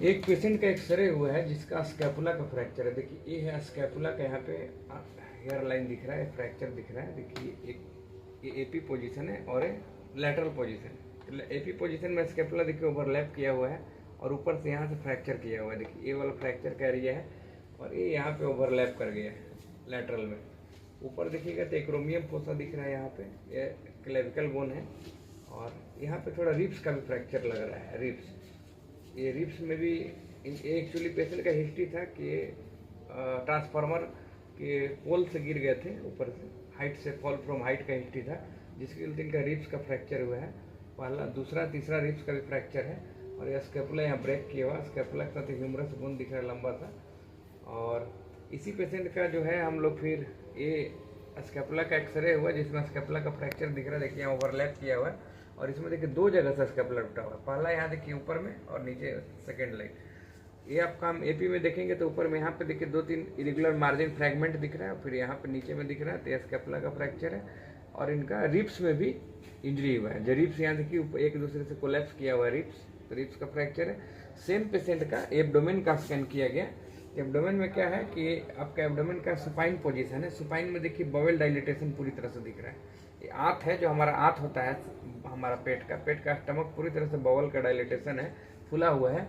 एक पेशेंट का एक्सरे हुआ है जिसका स्कैपुला का फ्रैक्चर है। देखिए ये है स्कैपुला का, यहाँ पे हेयर लाइन दिख रहा है, फ्रैक्चर दिख रहा है। देखिए एक ये एपी पोजीशन है और लैटरल पोजीशन। एपी पोजीशन में स्कैपुला देखिए ओवरलैप किया हुआ है और ऊपर से यहाँ से फ्रैक्चर किया हुआ है। देखिए ये वाला फ्रैक्चर का एरिया है और ये यहाँ पे ओवरलैप कर गया है लैटरल में। ऊपर देखिएगा तो एक्रोमियम फोसा दिख रहा है, यहाँ पे ये क्लेविकल बोन है और यहाँ पे थोड़ा रिब्स का भी फ्रैक्चर लग रहा है। ये रिब्स में भी एक्चुअली पेशेंट का हिस्ट्री था कि ट्रांसफार्मर के पोल से गिर गए थे, ऊपर से हाइट से फॉल फ्रॉम हाइट का हिस्ट्री था, जिसके लिए इनका रिब्स का फ्रैक्चर हुआ है। पहला दूसरा तीसरा रिब्स का भी फ्रैक्चर है और यह स्कैपुला यहाँ ब्रेक किया हुआ, स्कैपुला के साथ ह्यूमरस बोन दिख रहा है लंबा सा। और इसी पेशेंट का जो है हम लोग फिर ये स्कैपुला का एक्सरे हुआ जिसमें स्कैपुला का फ्रैक्चर दिख रहा है। देखिए यहाँ ओवरलैप किया हुआ है और इसमें देखिए दो जगह से स्कैपुला टूटा हुआ है। पहला यहाँ देखिए ऊपर में और नीचे सेकेंड लाइन। ये आपका हम एपी में देखेंगे तो ऊपर में यहाँ पे देखिए 2-3 इरेगुलर मार्जिन फ्रैगमेंट दिख रहा है, फिर यहाँ पे नीचे में दिख रहा है, तो स्कैपुला का फ्रैक्चर है। और इनका रिब्स में भी इंजरी हुआ है। जो रिब्स यहाँ देखिए एक दूसरे से कोलैप्स किया हुआ है रिब्स, तो रिब्स का फ्रैक्चर है। सेम पेशेंट का एब्डोमेन का स्कैन किया गया। एब्डोमेन में क्या है कि आपका एब्डोमेन का सुपाइन पोजीशन है। सुपाइन में देखिए बवेल डायलिटेशन पूरी तरह से दिख रहा है। ये आंत है, जो हमारा आंत होता है हमारा पेट का स्टमक पूरी तरह से बवल का डायलिटेशन है, फुला हुआ है।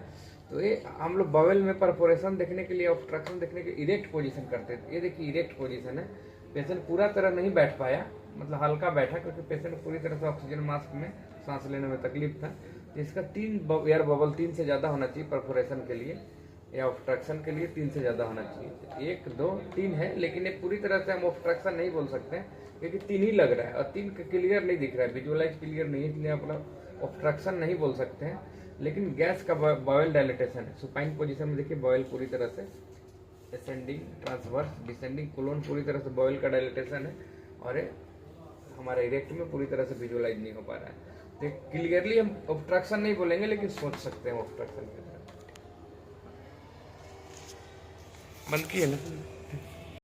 तो ये हम लोग बवेल में परफोरेशन देखने के लिए, ऑब्स्ट्रक्शन देखने के लिए इरेक्ट पोजीशन करते थे। ये देखिए इरेक्ट पोजीशन है। पेशेंट पूरा तरह नहीं बैठ पाया, मतलब हल्का बैठा, क्योंकि पेशेंट पूरी तरह से ऑक्सीजन मास्क में सांस लेने में तकलीफ था। इसका 3 एयर बबल 3 से ज़्यादा होना चाहिए परफोरेशन के लिए या ऑब्स्ट्रक्शन के लिए 3 से ज़्यादा होना चाहिए। 1 2 3 है, लेकिन ये पूरी तरह से हम ऑब्स्ट्रक्शन नहीं बोल सकते हैं क्योंकि 3 ही लग रहा है और 3 क्लियर नहीं दिख रहा है, विजुअलाइज क्लियर नहीं है, इसलिए अपना ऑब्स्ट्रक्शन नहीं बोल सकते हैं। लेकिन गैस का बॉयल डायलिटेशन है। सुपाइन पोजीशन में देखिए बॉयल पूरी तरह से असेंडिंग, ट्रांसवर्स, डिसेंडिंग, कोलोन पूरी तरह से बॉयल का डायलिटेशन है और हमारे इरेक्ट में पूरी तरह से विजुअलाइज नहीं हो पा रहा है। तो क्लियरली हम ऑब्स्ट्रक्शन नहीं बोलेंगे, लेकिन सोच सकते हैं ऑब्स्ट्रक्शन के तरह। बंद किए ना।